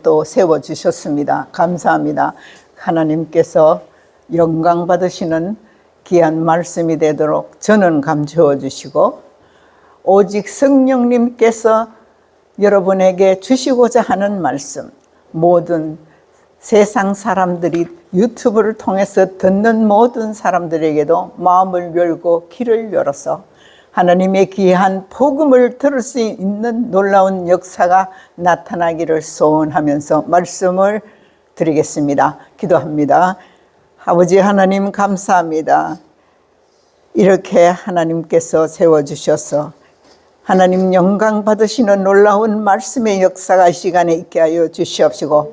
또 세워주셨습니다. 감사합니다. 하나님께서 영광 받으시는 귀한 말씀이 되도록 저는 감추어 주시고 오직 성령님께서 여러분에게 주시고자 하는 말씀, 모든 세상 사람들이 유튜브를 통해서 듣는 모든 사람들에게도 마음을 열고 귀를 열어서 하나님의 귀한 복음을 들을 수 있는 놀라운 역사가 나타나기를 소원하면서 말씀을 드리겠습니다. 기도합니다. 아버지 하나님 감사합니다. 이렇게 하나님께서 세워주셔서 하나님 영광 받으시는 놀라운 말씀의 역사가 이 시간에 있게 하여 주시옵시고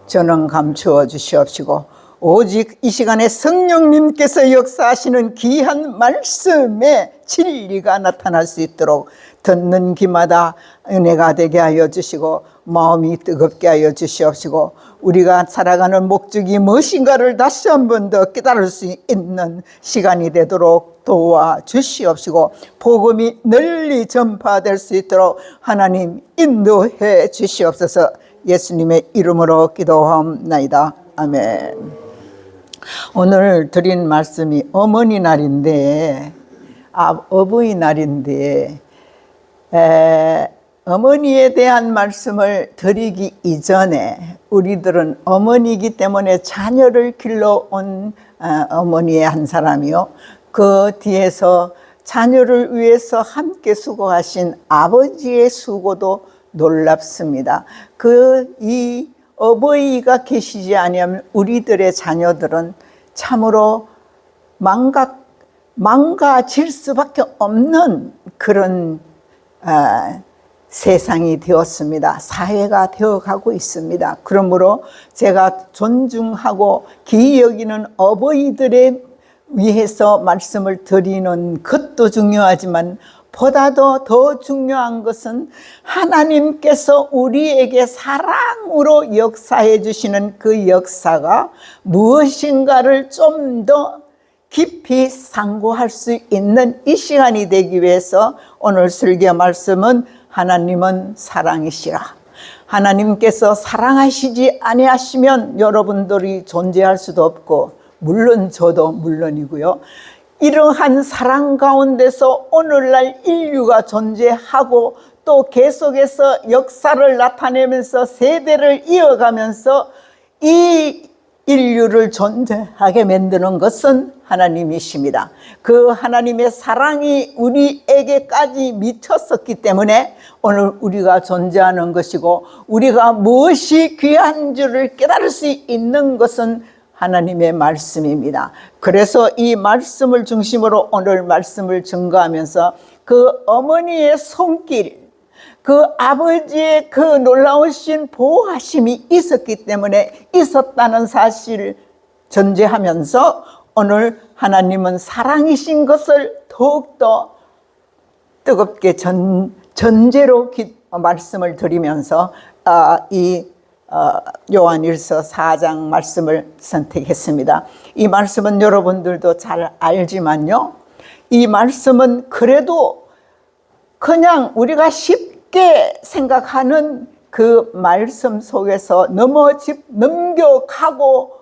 전원 감추어 주시옵시고 오직 이 시간에 성령님께서 역사하시는 귀한 말씀의 진리가 나타날 수 있도록 듣는 귀마다 은혜가 되게 하여 주시고 마음이 뜨겁게 하여 주시옵시고 우리가 살아가는 목적이 무엇인가를 다시 한 번 더 깨달을 수 있는 시간이 되도록 도와주시옵시고 복음이 널리 전파될 수 있도록 하나님 인도해 주시옵소서. 예수님의 이름으로 기도하옵나이다. 아멘. 오늘 드린 말씀이 어머니날인데 어버이날인데 어머니에 대한 말씀을 드리기 이전에 우리들은 어머니이기 때문에 자녀를 길러온 어머니의 한 사람이요, 그 뒤에서 자녀를 위해서 함께 수고하신 아버지의 수고도 놀랍습니다. 이 어버이가 계시지 아니하면 우리들의 자녀들은 참으로 망가질 수밖에 없는 그런 세상이 되었습니다. 사회가 되어가고 있습니다. 그러므로 제가 존중하고 귀히 여기는 어버이들에 위해서 말씀을 드리는 것도 중요하지만 보다도 더 중요한 것은 하나님께서 우리에게 사랑으로 역사해 주시는 그 역사가 무엇인가를 좀 더 깊이 상고할 수 있는 이 시간이 되기 위해서 오늘 설교 말씀은 하나님은 사랑이시라. 하나님께서 사랑하시지 아니하시면 여러분들이 존재할 수도 없고 물론 저도 물론이고요. 이러한 사랑 가운데서 오늘날 인류가 존재하고 또 계속해서 역사를 나타내면서 세대를 이어가면서 이 인류를 존재하게 만드는 것은 하나님이십니다. 그 하나님의 사랑이 우리에게까지 미쳤었기 때문에 오늘 우리가 존재하는 것이고 우리가 무엇이 귀한 줄을 깨달을 수 있는 것은 하나님의 말씀입니다. 그래서 이 말씀을 중심으로 오늘 말씀을 증거하면서 그 어머니의 손길, 그 아버지의 그 놀라우신 보호하심이 있었기 때문에 있었다는 사실을 전제하면서 오늘 하나님은 사랑이신 것을 더욱더 뜨겁게 전제로 말씀을 드리면서 요한일서 4장 말씀을 선택했습니다. 이 말씀은 여러분들도 잘 알지만요, 이 말씀은 그래도 그냥 우리가 쉽게 생각하는 그 말씀 속에서 넘겨가고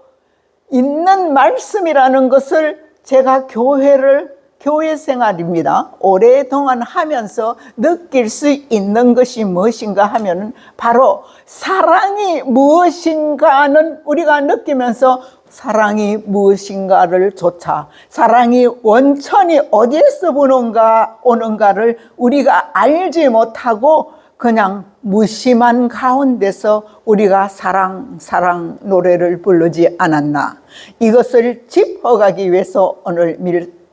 있는 말씀이라는 것을 제가 교회 생활입니다. 오랫동안 하면서 느낄 수 있는 것이 무엇인가 하면 바로 사랑이 무엇인가는 우리가 느끼면서 사랑이 무엇인가를 조차 사랑이 원천이 어디에서 오는가를 우리가 알지 못하고 그냥 무심한 가운데서 우리가 사랑 노래를 부르지 않았나. 이것을 짚어가기 위해서 오늘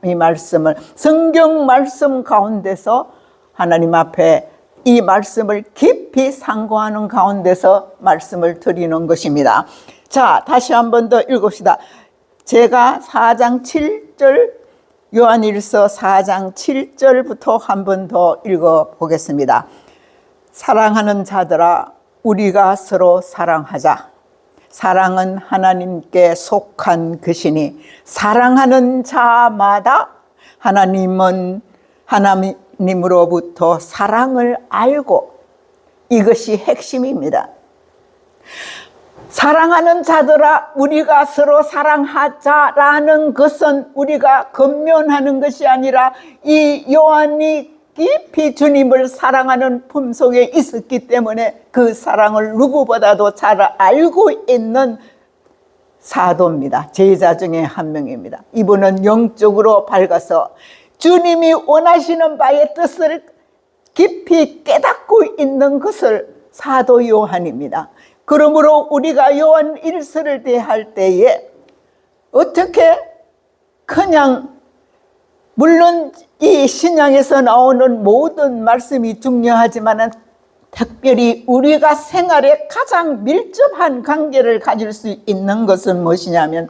이 말씀을 성경 말씀 가운데서 하나님 앞에 이 말씀을 깊이 상고하는 가운데서 말씀을 드리는 것입니다. 자, 다시 한 번 더 읽읍시다. 제가 4장 7절 요한일서 4장 7절부터 한 번 더 읽어보겠습니다. 사랑하는 자들아, 우리가 서로 사랑하자. 사랑은 하나님께 속한 것이니 사랑하는 자마다 하나님으로부터 사랑을 알고, 이것이 핵심입니다. 사랑하는 자들아, 우리가 서로 사랑하자라는 것은 우리가 권면하는 것이 아니라 이 요한이 깊이 주님을 사랑하는 품속에 있었기 때문에 그 사랑을 누구보다도 잘 알고 있는 사도입니다. 제자 중에 한 명입니다. 이분은 영적으로 밝아서 주님이 원하시는 바의 뜻을 깊이 깨닫고 있는 것을 사도 요한입니다. 그러므로 우리가 요한 1서를 대할 때에 어떻게 그냥 물론 이 신약에서 나오는 모든 말씀이 중요하지만 특별히 우리가 생활에 가장 밀접한 관계를 가질 수 있는 것은 무엇이냐면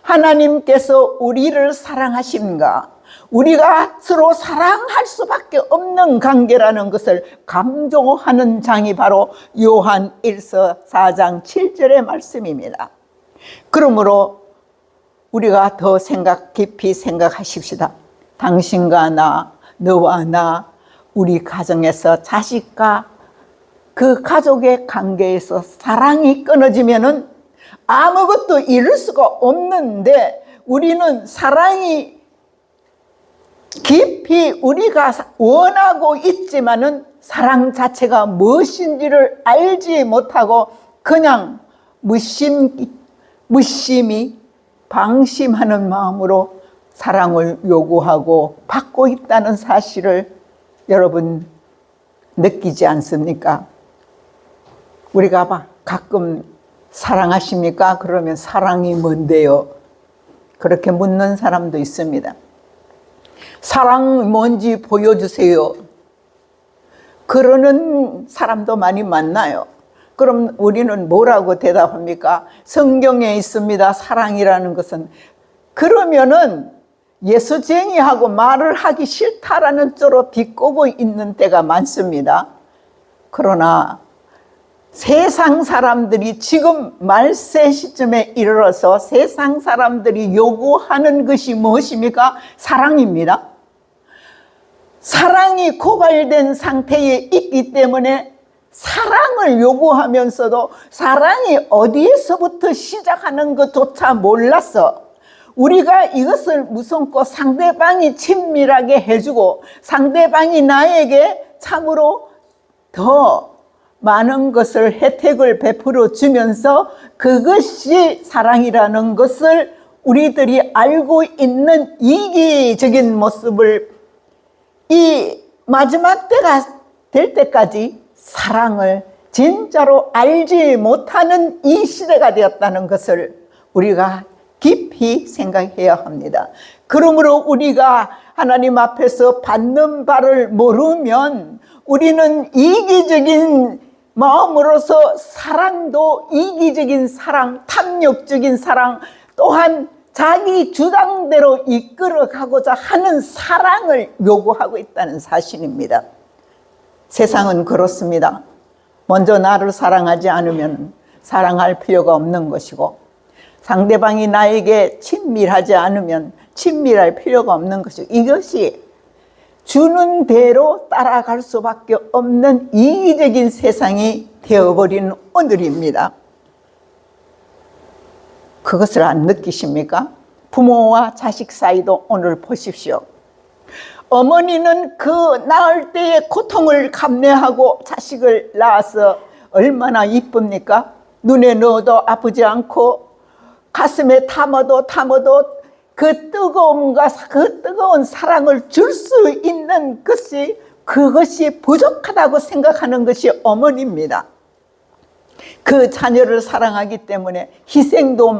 하나님께서 우리를 사랑하십니까? 우리가 서로 사랑할 수밖에 없는 관계라는 것을 강조하는 장이 바로 요한 1서 4장 7절의 말씀입니다. 그러므로 우리가 더 깊이 생각하십시다. 당신과 나, 너와 나, 우리 가정에서 자식과 그 가족의 관계에서 사랑이 끊어지면은 아무것도 이룰 수가 없는데 우리는 사랑이 깊이 우리가 원하고 있지만은 사랑 자체가 무엇인지를 알지 못하고 그냥 무심히 방심하는 마음으로 사랑을 요구하고 받고 있다는 사실을 여러분 느끼지 않습니까? 우리가 가끔 사랑하십니까? 그러면 사랑이 뭔데요? 그렇게 묻는 사람도 있습니다. 사랑 뭔지 보여주세요. 그러는 사람도 많이 만나요. 그럼 우리는 뭐라고 대답합니까? 성경에 있습니다. 사랑이라는 것은. 그러면은 예수쟁이하고 말을 하기 싫다라는 쪽으로 비꼬고 있는 때가 많습니다. 그러나 세상 사람들이 지금 말세 시점에 이르러서 세상 사람들이 요구하는 것이 무엇입니까? 사랑입니다. 사랑이 고갈된 상태에 있기 때문에 사랑을 요구하면서도 사랑이 어디에서부터 시작하는 것조차 몰라서 우리가 이것을 무심코 상대방이 친밀하게 해주고 상대방이 나에게 참으로 더 많은 것을 혜택을 베풀어 주면서 그것이 사랑이라는 것을 우리들이 알고 있는 이기적인 모습을 이 마지막 때가 될 때까지 사랑을 진짜로 알지 못하는 이 시대가 되었다는 것을 우리가 깊이 생각해야 합니다. 그러므로 우리가 하나님 앞에서 받는 바를 모르면 우리는 이기적인 마음으로서 사랑도 이기적인 사랑, 탐욕적인 사랑, 또한 자기 주장대로 이끌어가고자 하는 사랑을 요구하고 있다는 사실입니다. 세상은 그렇습니다. 먼저 나를 사랑하지 않으면 사랑할 필요가 없는 것이고 상대방이 나에게 친밀하지 않으면 친밀할 필요가 없는 것이고 이것이 주는 대로 따라갈 수밖에 없는 이기적인 세상이 되어버린 오늘입니다. 그것을 안 느끼십니까? 부모와 자식 사이도 오늘 보십시오. 어머니는 그 낳을 때의 고통을 감내하고 자식을 낳아서 얼마나 이쁩니까? 눈에 넣어도 아프지 않고 가슴에 담아도 그 뜨거움과 그 뜨거운 사랑을 줄 수 있는 그것이 부족하다고 생각하는 것이 어머니입니다. 그 자녀를 사랑하기 때문에 희생도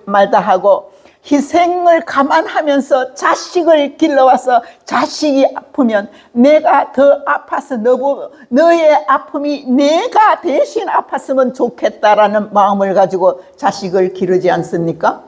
말다 하고 희생을 감안하면서 자식을 길러와서 자식이 아프면 내가 더 아파서 너의 아픔이 내가 대신 아팠으면 좋겠다라는 마음을 가지고 자식을 기르지 않습니까?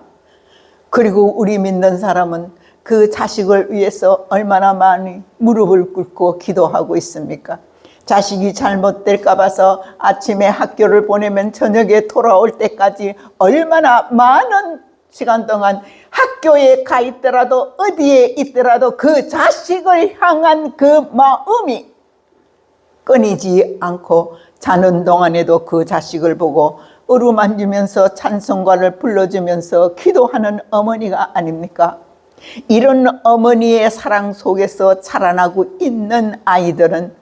그리고 우리 믿는 사람은 그 자식을 위해서 얼마나 많이 무릎을 꿇고 기도하고 있습니까? 자식이 잘못될까 봐서 아침에 학교를 보내면 저녁에 돌아올 때까지 얼마나 많은 시간 동안 학교에 가 있더라도 어디에 있더라도 그 자식을 향한 그 마음이 끊이지 않고 자는 동안에도 그 자식을 보고 어루만지면서 찬송가를 불러주면서 기도하는 어머니가 아닙니까? 이런 어머니의 사랑 속에서 자라나고 있는 아이들은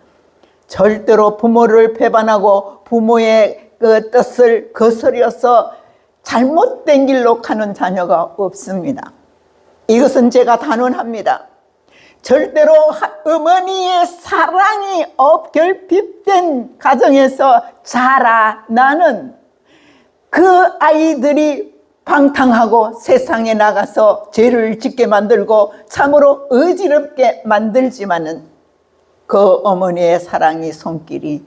절대로 부모를 배반하고 부모의 그 뜻을 거스려서 잘못된 길로 가는 자녀가 없습니다. 이것은 제가 단언합니다. 절대로 어머니의 사랑이 결핍된 가정에서 자라나는 그 아이들이 방탕하고 세상에 나가서 죄를 짓게 만들고 참으로 어지럽게 만들지만은 그 어머니의 사랑이 손길이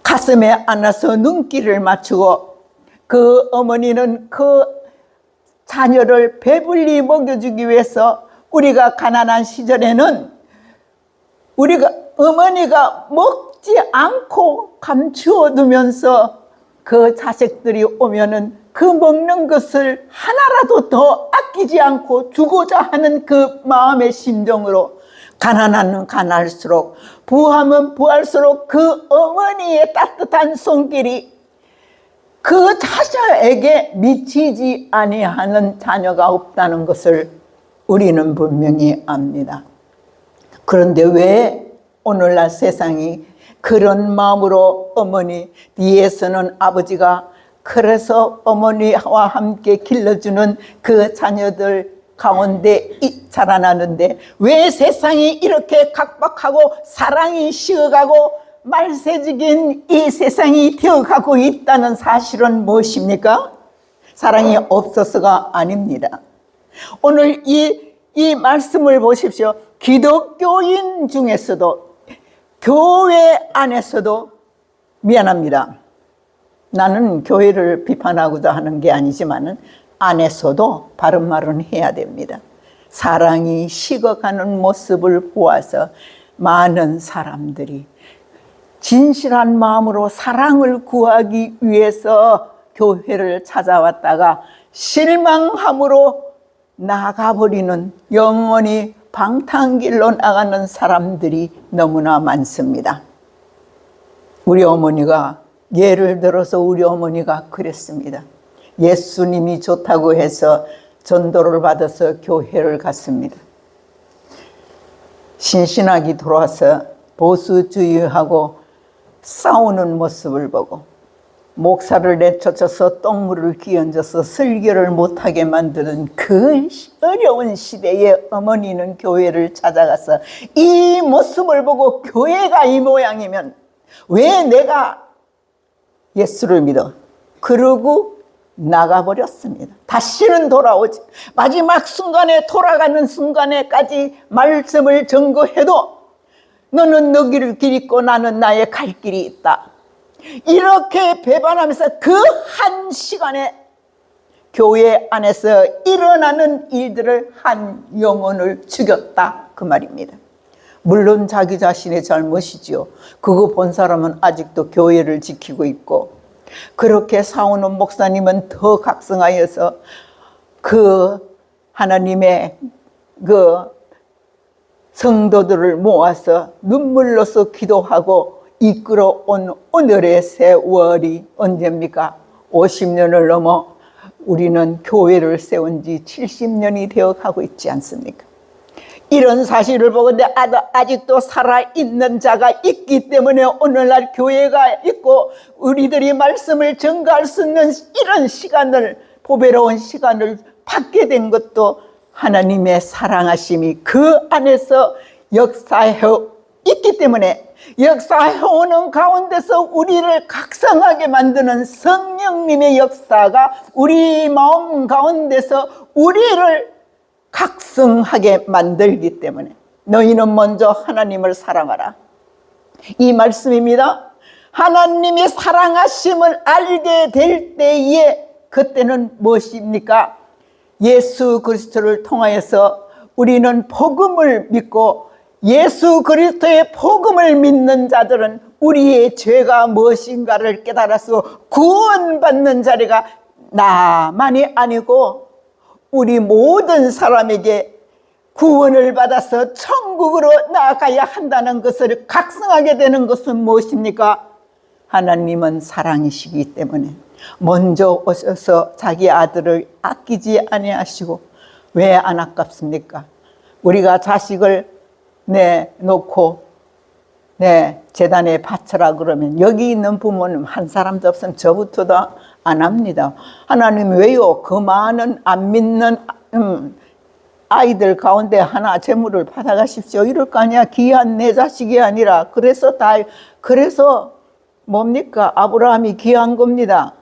가슴에 안아서 눈길을 맞추고 그 어머니는 그 자녀를 배불리 먹여주기 위해서 우리가 가난한 시절에는 어머니가 먹지 않고 감추어 두면서 그 자식들이 오면은 그 먹는 것을 하나라도 더 아끼지 않고 주고자 하는 그 마음의 심정으로 가난하면 가난할수록 부하면 부할수록 그 어머니의 따뜻한 손길이 그 자녀에게 미치지 아니하는 자녀가 없다는 것을 우리는 분명히 압니다. 그런데 왜 오늘날 세상이 그런 마음으로 어머니 뒤에서는 아버지가 그래서 어머니와 함께 길러주는 그 자녀들 가운데 자라나는데 왜 세상이 이렇게 각박하고 사랑이 식어가고 말세적인 이 세상이 되어가고 있다는 사실은 무엇입니까? 사랑이 없어서가 아닙니다. 오늘 이 말씀을 보십시오. 기독교인 중에서도 교회 안에서도 미안합니다. 나는 교회를 비판하고자 하는 게 아니지만은 안에서도 바른 말은 해야 됩니다. 사랑이 식어가는 모습을 보아서 많은 사람들이 진실한 마음으로 사랑을 구하기 위해서 교회를 찾아왔다가 실망함으로 나가버리는 영원히 방탕길로 나가는 사람들이 너무나 많습니다. 우리 어머니가 예를 들어서 우리 어머니가 그랬습니다. 예수님이 좋다고 해서 전도를 받아서 교회를 갔습니다. 신신하게 돌아와서 보수주의하고 싸우는 모습을 보고 목사를 내쫓아서 똥물을 끼얹어서 설교를 못하게 만드는 그 어려운 시대에 어머니는 교회를 찾아가서 이 모습을 보고 교회가 이 모양이면 왜 내가 예수를 믿어? 그러고 나가버렸습니다. 다시는 돌아오지. 마지막 순간에 돌아가는 순간에까지 말씀을 전거해도 너는 너 길을 길 있고 나는 나의 갈 길이 있다. 이렇게 배반하면서 그 한 시간에 교회 안에서 일어나는 일들을 한 영혼을 죽였다 그 말입니다. 물론 자기 자신의 잘못이지요. 그거 본 사람은 아직도 교회를 지키고 있고 그렇게 싸우는 목사님은 더 각성하여서 그 하나님의 그 성도들을 모아서 눈물로서 기도하고 이끌어온 오늘의 세월이 언제입니까? 50년을 넘어 우리는 교회를 세운 지 70년이 되어 가고 있지 않습니까? 이런 사실을 보건대 아직도 살아있는 자가 있기 때문에 오늘날 교회가 있고 우리들이 말씀을 전가할 수 있는 이런 시간을 보배로운 시간을 받게 된 것도 하나님의 사랑하심이 그 안에서 역사해 있기 때문에 역사해오는 가운데서 우리를 각성하게 만드는 성령님의 역사가 우리 마음 가운데서 우리를 각성하게 만들기 때문에 너희는 먼저 하나님을 사랑하라. 이 말씀입니다. 하나님이 사랑하심을 알게 될 때에 그때는 무엇입니까? 예수 그리스도를 통하여서 우리는 복음을 믿고 예수 그리스도의 복음을 믿는 자들은 우리의 죄가 무엇인가를 깨달아서 구원받는 자리가 나만이 아니고 우리 모든 사람에게 구원을 받아서 천국으로 나아가야 한다는 것을 각성하게 되는 것은 무엇입니까? 하나님은 사랑이시기 때문에 먼저 오셔서 자기 아들을 아끼지 아니하시고 왜 안 아깝습니까? 우리가 자식을 놓고 재단에 바쳐라 그러면 여기 있는 부모님 한 사람도 없으면 저부터도 안 합니다. 하나님 왜요? 그 많은 안 믿는 아이들 가운데 하나 재물을 받아가십시오 이럴 거 아니야. 귀한 내 자식이 아니라. 그래서 뭡니까? 아브라함이 귀한 겁니다.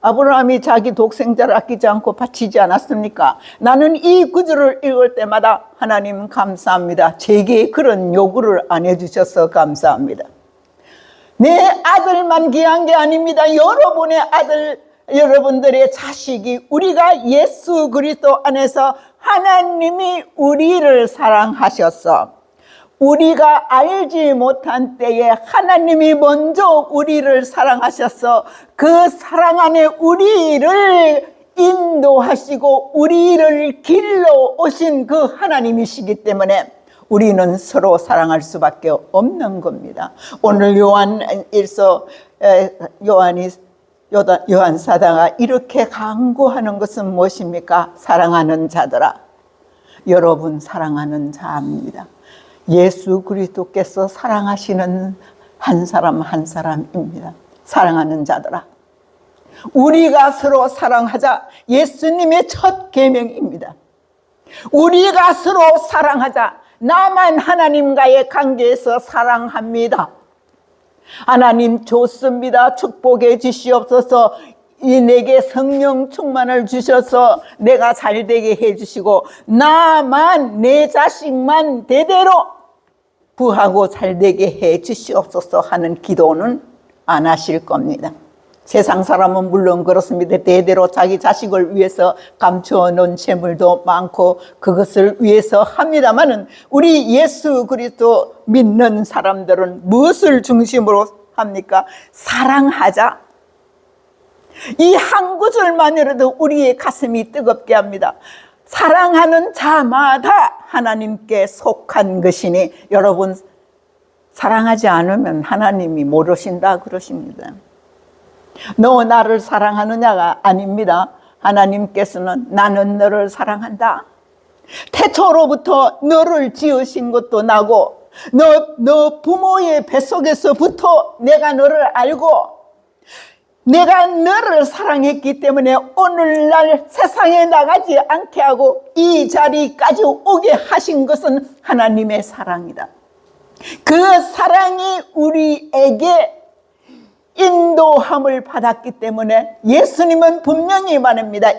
아브라함이 자기 독생자를 아끼지 않고 바치지 않았습니까? 나는 이 구절을 읽을 때마다 하나님 감사합니다. 제게 그런 요구를 안 해주셔서 감사합니다. 내 아들만 귀한 게 아닙니다. 여러분의 아들, 여러분들의 자식이 우리가 예수 그리스도 안에서 하나님이 우리를 사랑하셔서 우리가 알지 못한 때에 하나님이 먼저 우리를 사랑하셔서 그 사랑 안에 우리를 인도하시고 우리를 길러 오신 그 하나님이시기 때문에 우리는 서로 사랑할 수밖에 없는 겁니다. 오늘 요한 사도가 이렇게 강구하는 것은 무엇입니까? 사랑하는 자들아, 여러분 사랑하는 자입니다. 예수 그리스도께서 사랑하시는 한 사람 한 사람입니다. 사랑하는 자들아, 우리가 서로 사랑하자. 예수님의 첫 계명입니다. 우리가 서로 사랑하자. 나만 하나님과의 관계에서 사랑합니다. 하나님 좋습니다. 축복해 주시옵소서. 내게 성령 충만을 주셔서 내가 잘되게 해주시고 나만 내 자식만 대대로 부하고 잘되게 해 주시옵소서 하는 기도는 안 하실 겁니다. 세상 사람은 물론 그렇습니다. 대대로 자기 자식을 위해서 감추어 놓은 재물도 많고 그것을 위해서 합니다마는 우리 예수 그리스도 믿는 사람들은 무엇을 중심으로 합니까? 사랑하자. 이 한 구절만이라도 우리의 가슴이 뜨겁게 합니다. 사랑하는 자마다 하나님께 속한 것이니 여러분 사랑하지 않으면 하나님이 모르신다 그러십니다. 너 나를 사랑하느냐가 아닙니다. 하나님께서는 나는 너를 사랑한다. 태초로부터 너를 지으신 것도 나고 너 부모의 뱃속에서부터 내가 너를 알고 내가 너를 사랑했기 때문에 오늘날 세상에 나가지 않게 하고 이 자리까지 오게 하신 것은 하나님의 사랑이다. 그 사랑이 우리에게 인도함을 받았기 때문에 예수님은 분명히 말합니다.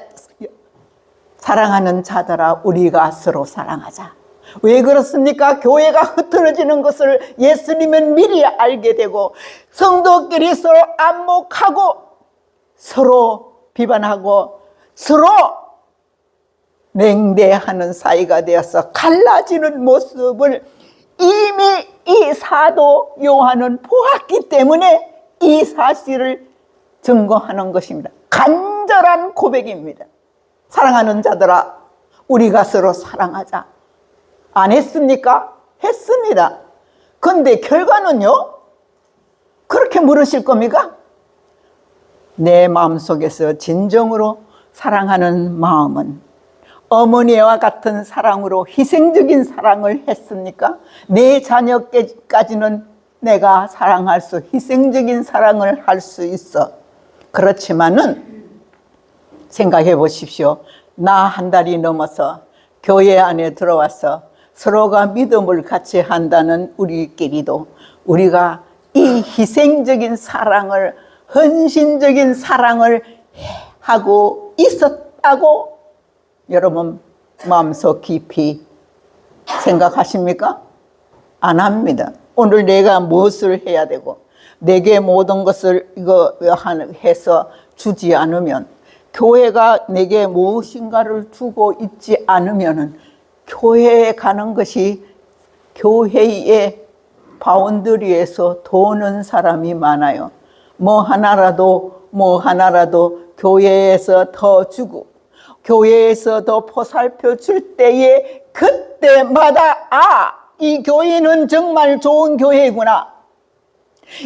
사랑하는 자들아 우리가 서로 사랑하자. 왜 그렇습니까? 교회가 흐트러지는 것을 예수님은 미리 알게 되고 성도끼리 서로 안목하고 서로 비판하고 서로 냉대하는 사이가 되어서 갈라지는 모습을 이미 이 사도 요한은 보았기 때문에 이 사실을 증거하는 것입니다. 간절한 고백입니다. 사랑하는 자들아 우리가 서로 사랑하자. 안 했습니까? 했습니다. 그런데 결과는요? 그렇게 물으실 겁니까? 내 마음속에서 진정으로 사랑하는 마음은 어머니와 같은 사랑으로 희생적인 사랑을 했습니까? 내 자녀까지는 내가 사랑할 수, 희생적인 사랑을 할 수 있어. 그렇지만은 생각해 보십시오. 나 한 달이 넘어서 교회 안에 들어와서 서로가 믿음을 같이 한다는 우리끼리도 우리가 이 희생적인 사랑을, 헌신적인 사랑을 하고 있었다고 여러분 마음속 깊이 생각하십니까? 안 합니다. 오늘 내가 무엇을 해야 되고 내게 모든 것을 해서 주지 않으면, 교회가 내게 무엇인가를 주고 있지 않으면 교회에 가는 것이 교회의 바운더리에서 도는 사람이 많아요. 뭐 하나라도 교회에서 더 주고 교회에서 더 보살펴 줄 때에 그때마다 이 교회는 정말 좋은 교회구나.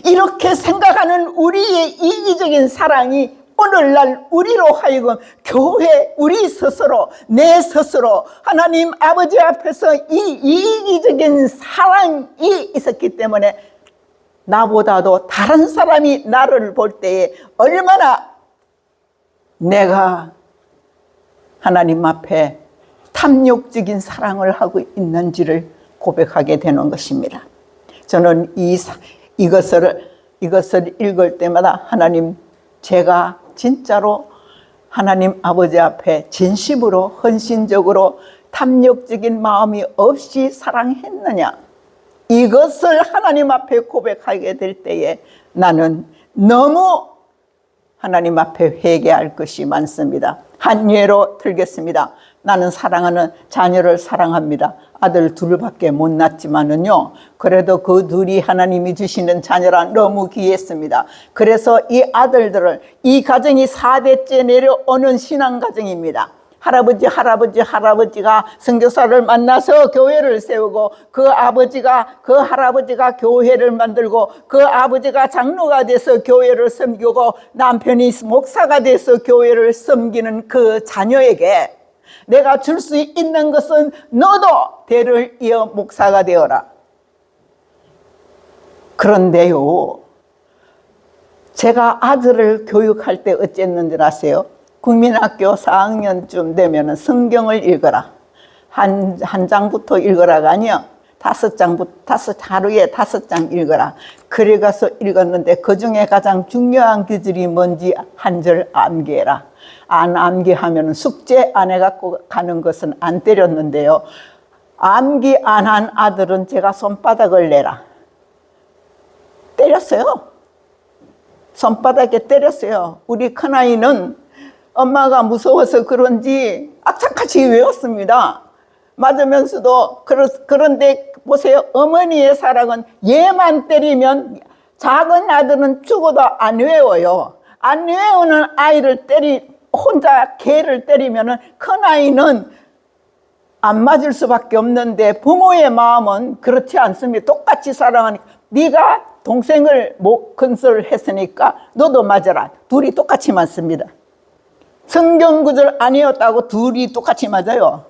이렇게 생각하는 우리의 이기적인 사랑이 오늘날 우리로 하여금 교회 우리 스스로 내 스스로 하나님 아버지 앞에서 이 이기적인 사랑이 있었기 때문에 나보다도 다른 사람이 나를 볼 때에 얼마나 내가 하나님 앞에 탐욕적인 사랑을 하고 있는지를 고백하게 되는 것입니다. 저는 이것을 읽을 때마다 하나님, 제가 진짜로 하나님 아버지 앞에 진심으로 헌신적으로 탐욕적인 마음이 없이 사랑했느냐, 이것을 하나님 앞에 고백하게 될 때에 나는 너무 하나님 앞에 회개할 것이 많습니다. 한 예로 들겠습니다. 나는 사랑하는 자녀를 사랑합니다. 아들 둘밖에 못 낳지만은요, 그래도 그 둘이 하나님이 주시는 자녀라 너무 귀했습니다. 그래서 이 아들들을, 이 가정이 4대째 내려오는 신앙가정입니다. 할아버지가 선교사를 만나서 교회를 세우고 그 할아버지가 교회를 만들고 그 아버지가 장로가 돼서 교회를 섬기고 남편이 목사가 돼서 교회를 섬기는 그 자녀에게 내가 줄 수 있는 것은 너도 대를 이어 목사가 되어라. 그런데요, 제가 아들을 교육할 때 어쨌는지 아세요? 국민학교 4학년쯤 되면 성경을 읽어라. 한 장부터 읽어라가 아니요. 하루에 5장 읽어라. 그래 가서 읽었는데 그 중에 가장 중요한 구절이 뭔지 한 절 암기해라. 안 암기하면 숙제 안 해갖고 가는 것은 안 때렸는데요. 암기 안 한 아들은 제가 손바닥을 내라. 때렸어요. 손바닥에 때렸어요. 우리 큰아이는 엄마가 무서워서 그런지 악착같이 외웠습니다. 맞으면서도. 그런데 보세요. 어머니의 사랑은 얘만 때리면 작은 아들은 죽어도 안 외워요. 안 외우는 아이를 혼자 걔를 때리면 큰아이는 안 맞을 수밖에 없는데 부모의 마음은 그렇지 않습니다. 똑같이 사랑하니까 네가 동생을 건설했으니까 너도 맞아라. 둘이 똑같이 맞습니다. 성경 구절 아니었다고 둘이 똑같이 맞아요.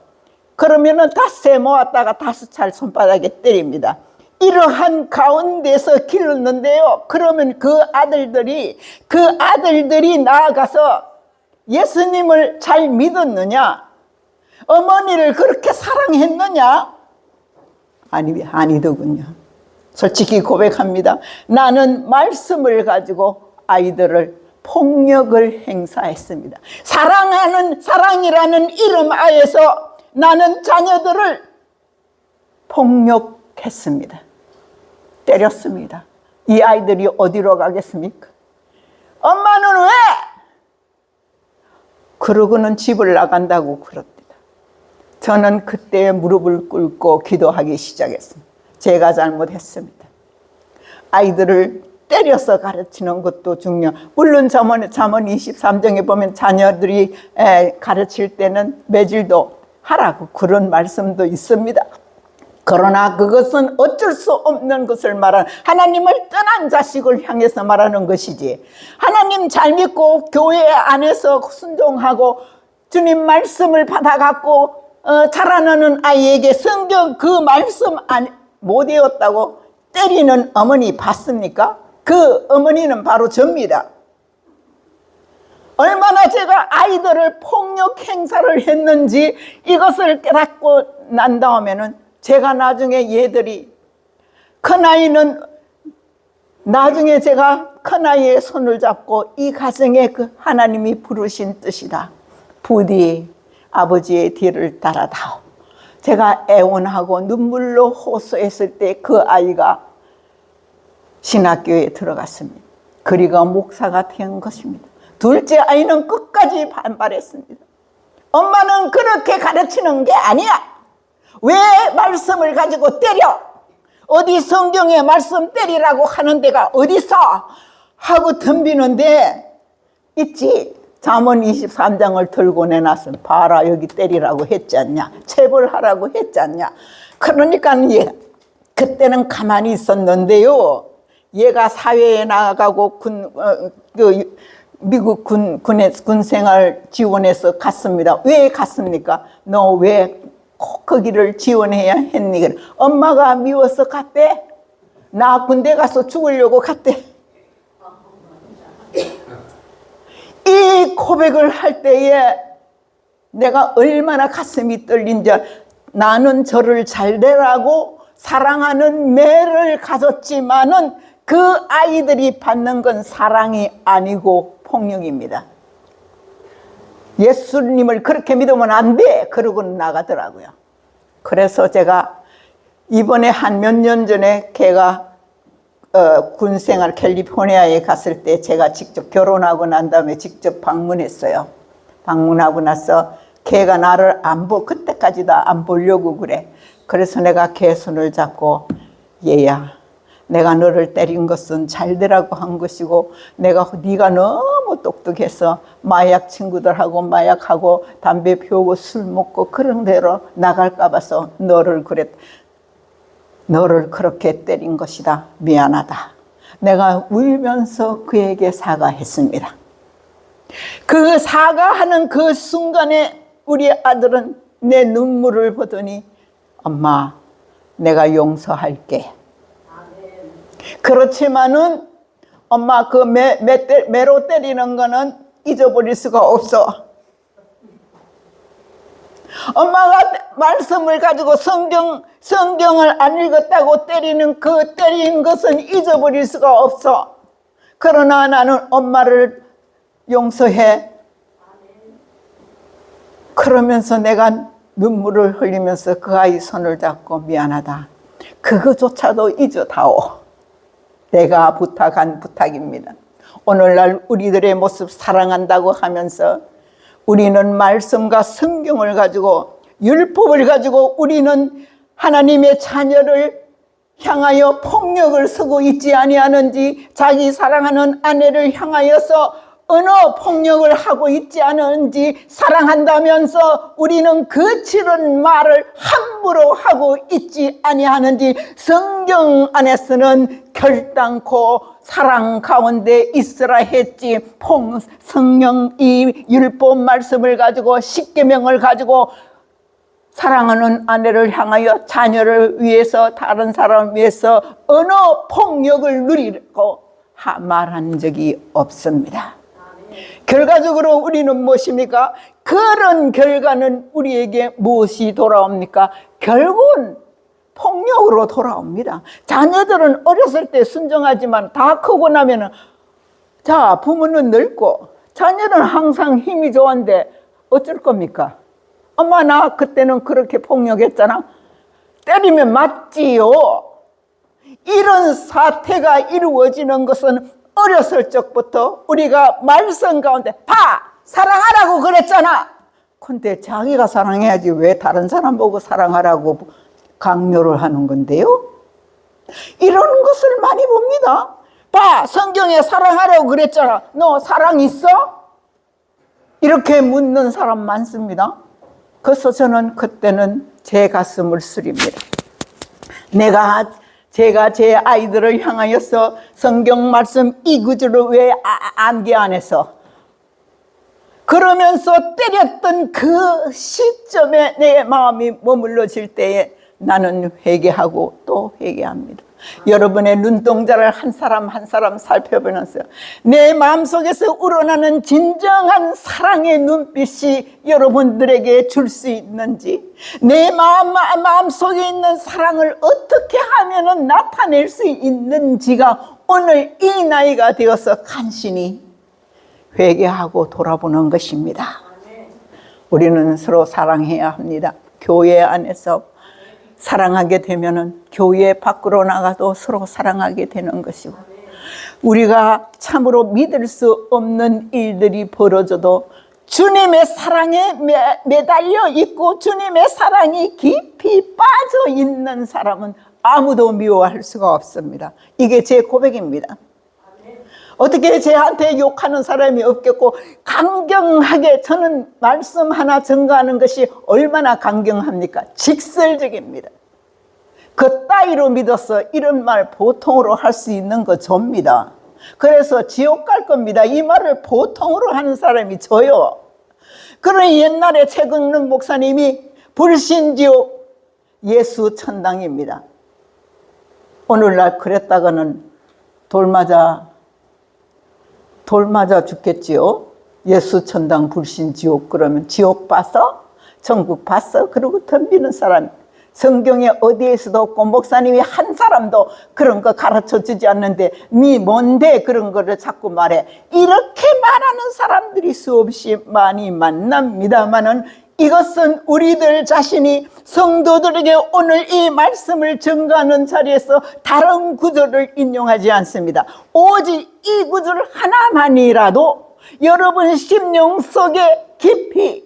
그러면은 5세 모았다가 5살 손바닥에 때립니다. 이러한 가운데서 길렀는데요. 그러면 그 아들들이 나아가서 예수님을 잘 믿었느냐? 어머니를 그렇게 사랑했느냐? 아니더군요. 솔직히 고백합니다. 나는 말씀을 가지고 아이들을 폭력을 행사했습니다. 사랑이라는 이름 하에서 나는 자녀들을 폭력했습니다. 때렸습니다. 이 아이들이 어디로 가겠습니까? 엄마는 왜? 그러고는 집을 나간다고 그럽니다. 저는 그때 무릎을 꿇고 기도하기 시작했습니다. 제가 잘못했습니다. 아이들을 때려서 가르치는 것도 물론 잠언 23장에 보면 자녀들이 가르칠 때는 매질도 하라고 그런 말씀도 있습니다. 그러나 그것은 어쩔 수 없는 것을 말하는, 하나님을 떠난 자식을 향해서 말하는 것이지, 하나님 잘 믿고 교회 안에서 순종하고 주님 말씀을 받아갖고 자라나는 아이에게 성경 그 말씀 못 외웠다고 때리는 어머니 봤습니까? 그 어머니는 바로 접니다. 얼마나 제가 아이들을 폭력 행사를 했는지 이것을 깨닫고 난 다음에는 제가 나중에 나중에 제가 큰아이의 손을 잡고 이 가정에 그 하나님이 부르신 뜻이다. 부디 아버지의 뒤를 따라다오. 제가 애원하고 눈물로 호소했을 때 그 아이가 신학교에 들어갔습니다. 그리고 목사가 된 것입니다. 둘째 아이는 끝까지 반발했습니다. 엄마는 그렇게 가르치는 게 아니야. 왜 말씀을 가지고 때려? 어디 성경에 말씀 때리라고 하는 데가 어디서? 하고 덤비는데 있지. 잠언 23장을 들고 내놨으면 봐라, 여기 때리라고 했지 않냐, 체벌하라고 했지 않냐. 그러니까 그때는 가만히 있었는데요. 얘가 사회에 나가고 미국 군 생활 지원해서 갔습니다. 왜 갔습니까? 너 왜 꼭 거기를 지원해야 했니? 그래. 엄마가 미워서 갔대. 나 군대 가서 죽으려고 갔대. 이 고백을 할 때에 내가 얼마나 가슴이 떨린지. 나는 저를 잘 되라고 사랑하는 매를 가졌지만은 그 아이들이 받는 건 사랑이 아니고 폭력입니다. 예수님을 그렇게 믿으면 안 돼! 그러고 나가더라고요. 그래서 제가 이번에 한 몇 년 전에 걔가 군생활 캘리포니아에 갔을 때 제가 직접 결혼하고 난 다음에 직접 방문했어요. 방문하고 나서 걔가 나를 그때까지도 안 보려고 그래. 그래서 내가 걔 손을 잡고, 얘야, 내가 너를 때린 것은 잘 되라고 한 것이고, 네가 너무 똑똑해서 마약 친구들하고 마약하고 담배 피우고 술 먹고 그런 대로 나갈까 봐서 너를 그렇게 때린 것이다. 미안하다. 내가 울면서 그에게 사과했습니다. 그 사과하는 그 순간에 우리 아들은 내 눈물을 보더니, 엄마, 내가 용서할게. 그렇지만은 엄마 그 매로 때리는 거는 잊어버릴 수가 없어. 엄마가 말씀을 가지고 성경을 안 읽었다고 때리는 것은 잊어버릴 수가 없어. 그러나 나는 엄마를 용서해. 그러면서 내가 눈물을 흘리면서 그 아이 손을 잡고, 미안하다. 그거조차도 잊어다오. 내가 부탁한 부탁입니다. 오늘날 우리들의 모습 사랑한다고 하면서 우리는 말씀과 성경을 가지고 율법을 가지고 우리는 하나님의 자녀를 향하여 폭력을 쓰고 있지 아니하는지, 자기 사랑하는 아내를 향하여서 어느 폭력을 하고 있지 않은지, 사랑한다면서 우리는 거칠은 말을 함부로 하고 있지 아니하는지, 성경 안에서는 결단코 사랑 가운데 있으라 했지, 성령 이 율법 말씀을 가지고 십계명을 가지고 사랑하는 아내를 향하여 자녀를 위해서 다른 사람을 위해서 어느 폭력을 누리고 말한 적이 없습니다. 결과적으로 우리는 무엇입니까? 그런 결과는 우리에게 무엇이 돌아옵니까? 결국은 폭력으로 돌아옵니다. 자녀들은 어렸을 때 순종하지만 다 크고 나면은, 자, 부모는 늙고 자녀는 항상 힘이 좋은데 어쩔 겁니까? 엄마, 나 그때는 그렇게 폭력했잖아. 때리면 맞지요. 이런 사태가 이루어지는 것은 어렸을 적부터 우리가 말씀 가운데 사랑하라고 그랬잖아. 근데 자기가 사랑해야지 왜 다른 사람 보고 사랑하라고 강요를 하는 건데요? 이런 것을 많이 봅니다. 성경에 사랑하라고 그랬잖아. 너 사랑 있어? 이렇게 묻는 사람 많습니다. 그래서 저는 그때는 제 가슴을 쓰립니다. 제가 제 아이들을 향하여서 성경 말씀 이 구절을 왜 암기 안 해서 그러면서 때렸던 그 시점에 내 마음이 머물러질 때에 나는 회개하고 또 회개합니다. 여러분의 눈동자를 한 사람 한 사람 살펴보면서 내 마음속에서 우러나는 진정한 사랑의 눈빛이 여러분들에게 줄 수 있는지, 내 마음속에 있는 사랑을 어떻게 하면 나타낼 수 있는지가 오늘 이 나이가 되어서 간신히 회개하고 돌아보는 것입니다. 우리는 서로 사랑해야 합니다. 교회 안에서 사랑하게 되면은 교회 밖으로 나가도 서로 사랑하게 되는 것이고, 우리가 참으로 믿을 수 없는 일들이 벌어져도 주님의 사랑에 매달려 있고 주님의 사랑이 깊이 빠져 있는 사람은 아무도 미워할 수가 없습니다. 이게 제 고백입니다. 어떻게 저한테 욕하는 사람이 없겠고, 강경하게 저는 말씀 하나 전가하는 것이 얼마나 강경합니까? 직설적입니다. 그 따위로 믿어서 이런 말 보통으로 할 수 있는 거 접니다. 그래서 지옥 갈 겁니다. 이 말을 보통으로 하는 사람이 저요. 그러니 옛날에 책 읽는 목사님이 불신지옥 예수 천당입니다. 오늘날 그랬다가는 돌 맞아 죽겠지요. 예수 천당 불신지옥 그러면 지옥 봤어? 천국 봤어? 그러고 덤비는 사람. 성경에 어디에서도 없고 목사님이 한 사람도 그런 거 가르쳐 주지 않는데 니 뭔데 그런 거를 자꾸 말해. 이렇게 말하는 사람들이 수없이 많이 만납니다마는 이것은 우리들 자신이 성도들에게 오늘 이 말씀을 증거하는 자리에서 다른 구절을 인용하지 않습니다. 오직 이 구절 하나만이라도 여러분 심령 속에 깊이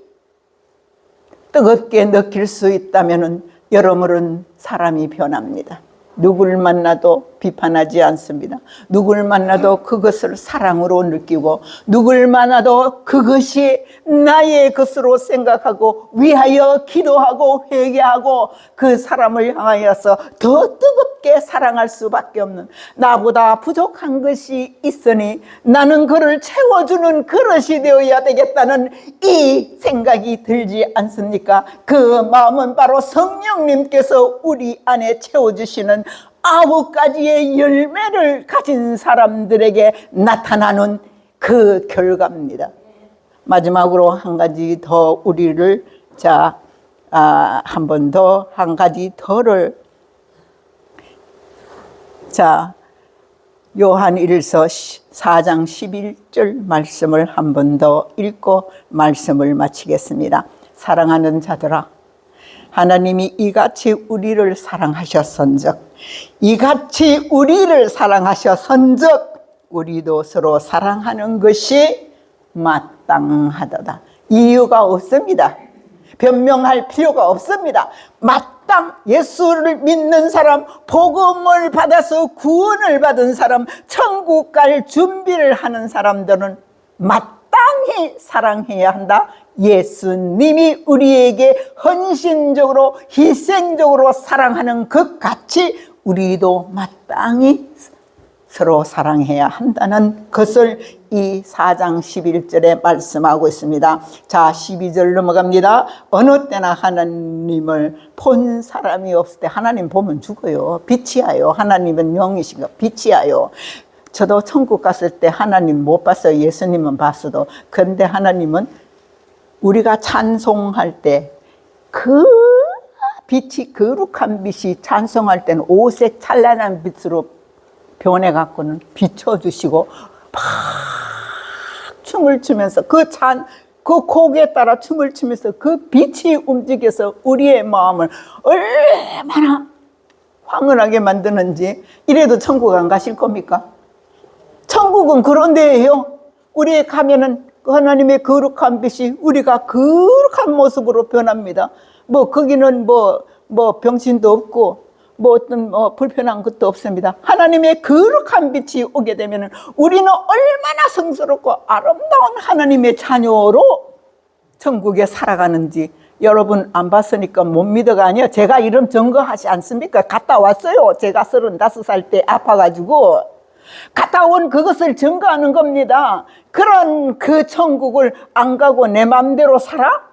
뜨겁게 느낄 수 있다면 여러분은 사람이 변합니다. 누굴 만나도 비판하지 않습니다. 누굴 만나도 그것을 사랑으로 느끼고 누굴 만나도 그것이 나의 것으로 생각하고 위하여 기도하고 회개하고 그 사람을 향하여서 더 뜨겁게 사랑할 수밖에 없는, 나보다 부족한 것이 있으니 나는 그를 채워주는 그릇이 되어야 되겠다는 이 생각이 들지 않습니까? 그 마음은 바로 성령님께서 우리 안에 채워주시는 9가지의 열매를 가진 사람들에게 나타나는 그 결과입니다. 마지막으로 한 가지 더 우리를 한 번 더 한 가지 더를 요한 1서 4장 11절 말씀을 한 번 더 읽고 말씀을 마치겠습니다. 사랑하는 자들아, 하나님이 이같이 우리를 사랑하셨은즉 우리도 서로 사랑하는 것이 마땅하도다. 이유가 없습니다. 변명할 필요가 없습니다. 마땅, 예수를 믿는 사람, 복음을 받아서 구원을 받은 사람, 천국 갈 준비를 하는 사람들은 마땅히 사랑해야 한다. 예수님이 우리에게 헌신적으로 희생적으로 사랑하는 것 같이 우리도 마땅히 서로 사랑해야 한다는 것을 이 4장 11절에 말씀하고 있습니다. 자, 12절 넘어갑니다. 어느 때나 하나님을 본 사람이 없을 때, 하나님 보면 죽어요. 빛이야요. 하나님은 영이신가? 빛이야요. 저도 천국 갔을 때 하나님 못 봤어요. 예수님은 봤어도. 그런데 하나님은 우리가 찬송할 때 그 빛이, 거룩한 빛이 찬송할 때는 오색 찬란한 빛으로 변해갖고는 비춰주시고 막 춤을 추면서 그 곡에 따라 춤을 추면서 그 빛이 움직여서 우리의 마음을 얼마나 황홀하게 만드는지. 이래도 천국 안 가실 겁니까? 천국은 그런 데예요. 우리에 가면은 하나님의 거룩한 빛이 우리가 거룩한 모습으로 변합니다. 거기는 병신도 없고 어떤 불편한 것도 없습니다. 하나님의 거룩한 빛이 오게 되면 우리는 얼마나 성스럽고 아름다운 하나님의 자녀로 천국에 살아가는지 여러분 안 봤으니까 못 믿어가 아니에요. 제가 이런 증거하지 않습니까? 갔다 왔어요. 제가 35살 때 아파가지고 갔다 온 그것을 증거하는 겁니다. 그런 그 천국을 안 가고 내 마음대로 살아?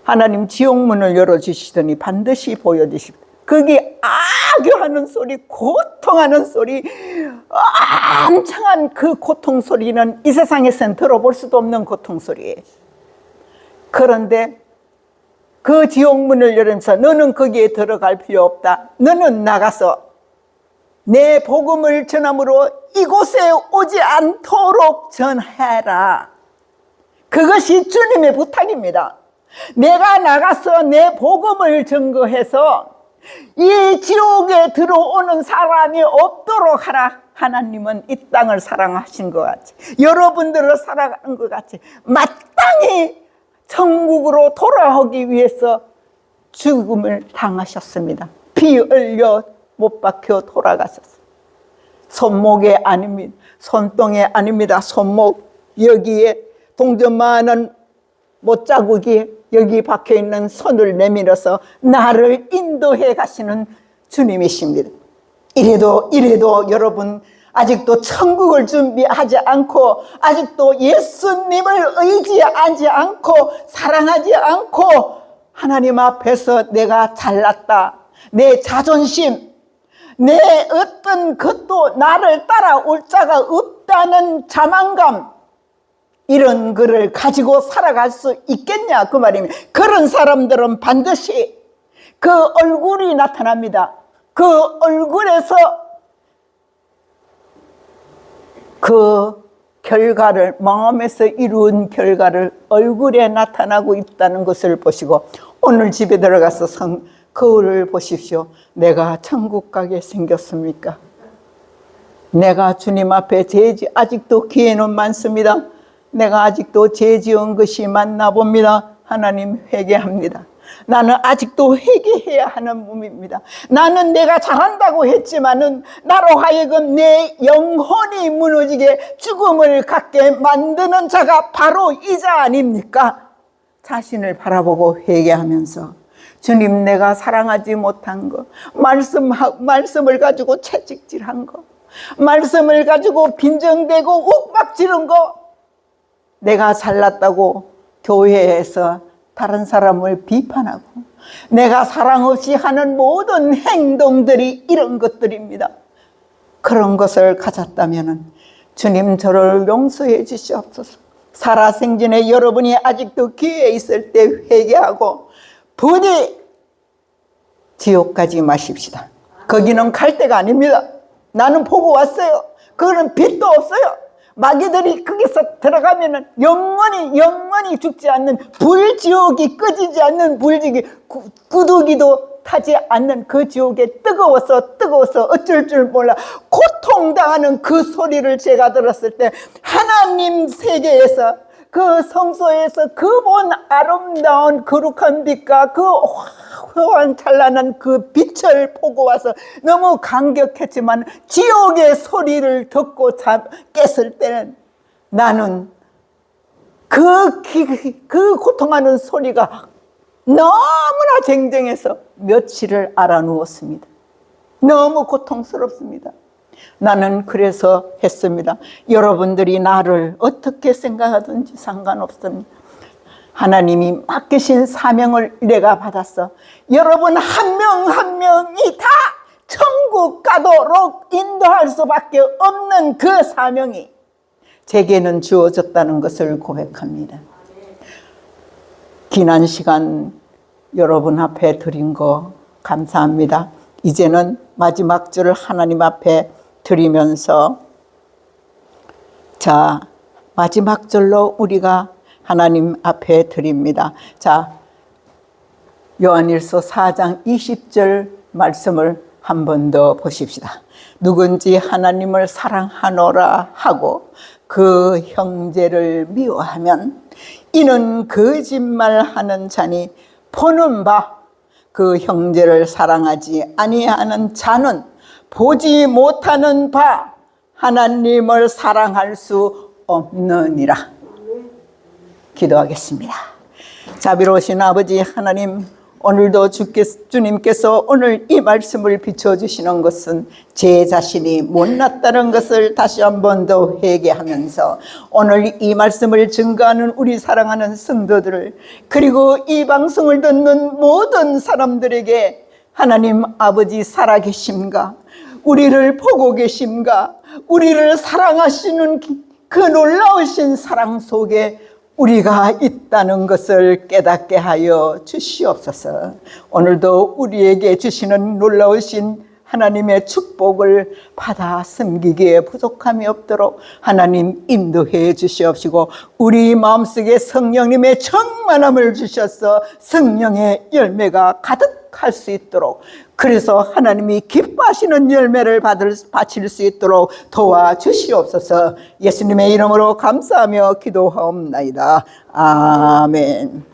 하나님 지옥문을 열어주시더니 반드시 보여주십니다. 거기 악유하는 소리, 고통하는 소리, 암창한 그 고통 소리는 이 세상에서는 들어볼 수도 없는 고통 소리예요. 그런데 그 지옥문을 열면서 너는 거기에 들어갈 필요 없다. 너는 나가서 내 복음을 전함으로 이곳에 오지 않도록 전해라. 그것이 주님의 부탁입니다. 내가 나가서 내 복음을 증거해서 이 지옥에 들어오는 사람이 없도록 하라. 하나님은 이 땅을 사랑하신 것 같이, 여러분들을 사랑하는 것 같이 마땅히 천국으로 돌아오기 위해서 죽음을 당하셨습니다. 피 흘려 못 박혀 돌아가셨어요. 손목에 아닙니다. 손등에 아닙니다. 손목 여기에 동전만한 못자국이 여기 박혀 있는 손을 내밀어서 나를 인도해 가시는 주님이십니다. 이래도 여러분 아직도 천국을 준비하지 않고 아직도 예수님을 의지하지 않고 사랑하지 않고 하나님 앞에서 내가 잘났다, 내 자존심, 내 어떤 것도 나를 따라올 자가 없다는 자만감, 이런 거를 가지고 살아갈 수 있겠냐 그 말입니다. 그런 사람들은 반드시 그 얼굴이 나타납니다. 그 얼굴에서 그 결과를, 마음에서 이룬 결과를 얼굴에 나타나고 있다는 것을 보시고 오늘 집에 들어가서 거울을 보십시오. 내가 천국 가게 생겼습니까? 내가 주님 앞에 아직도 기회는 많습니다. 내가 아직도 죄 지은 것이 많나 봅니다. 하나님 회개합니다. 나는 아직도 회개해야 하는 몸입니다. 나는 내가 잘한다고 했지만은 나로 하여금 내 영혼이 무너지게 죽음을 갖게 만드는 자가 바로 이 자 아닙니까? 자신을 바라보고 회개하면서 주님, 내가 사랑하지 못한 거, 말씀을 가지고 채찍질한 거, 말씀을 가지고 빈정대고 욱박지른 거, 내가 잘났다고 교회에서 다른 사람을 비판하고 내가 사랑 없이 하는 모든 행동들이 이런 것들입니다. 그런 것을 가졌다면 주님, 저를 용서해 주시옵소서. 살아생전에 여러분이 아직도 기회 있을 때 회개하고 부디 지옥 가지 마십시다. 거기는 갈 데가 아닙니다. 나는 보고 왔어요. 그거는 빛도 없어요. 마귀들이 거기서 들어가면은 영원히 죽지 않는 불지옥이, 꺼지지 않는 불지옥이, 구두기도 타지 않는 그 지옥에 뜨거워서 어쩔 줄 몰라 고통당하는 그 소리를 제가 들었을 때 하나님 세계에서, 그 성소에서 그 본 아름다운 거룩한 빛과 그 화려한 찬란한 그 빛을 보고 와서 너무 감격했지만 지옥의 소리를 듣고 깼을 때는 나는 그 고통하는 소리가 너무나 쟁쟁해서 며칠을 알아누웠습니다. 너무 고통스럽습니다. 나는 그래서 했습니다. 여러분들이 나를 어떻게 생각하든지 상관없습니다. 하나님이 맡기신 사명을 내가 받았어. 여러분 한 명 한 명이 다 천국 가도록 인도할 수밖에 없는 그 사명이 제게는 주어졌다는 것을 고백합니다. 지난 시간 여러분 앞에 드린 거 감사합니다. 이제는 마지막 절을 하나님 앞에 드리면서, 자, 마지막 절로 우리가 하나님 앞에 드립니다. 자, 요한일서 4장 20절 말씀을 한 번 더 보십시다. 누군지 하나님을 사랑하노라 하고 그 형제를 미워하면 이는 거짓말하는 자니, 보는 바 그 형제를 사랑하지 아니하는 자는 보지 못하는 바 하나님을 사랑할 수 없느니라. 기도하겠습니다. 자비로우신 아버지 하나님, 오늘도 주님께서 오늘 이 말씀을 비춰주시는 것은 제 자신이 못났다는 것을 다시 한 번 더 회개하면서 오늘 이 말씀을 증거하는 우리 사랑하는 성도들을, 그리고 이 방송을 듣는 모든 사람들에게 하나님 아버지 살아계심가, 우리를 보고 계심가, 우리를 사랑하시는 그 놀라우신 사랑 속에 우리가 있다는 것을 깨닫게 하여 주시옵소서. 오늘도 우리에게 주시는 놀라우신 하나님의 축복을 받아 섬기기에 부족함이 없도록 하나님 인도해 주시옵시고, 우리 마음속에 성령님의 충만함을 주셔서 성령의 열매가 가득할 수 있도록, 그래서 하나님이 기뻐하시는 열매를 바칠 수 있도록 도와주시옵소서. 예수님의 이름으로 감사하며 기도하옵나이다. 아멘.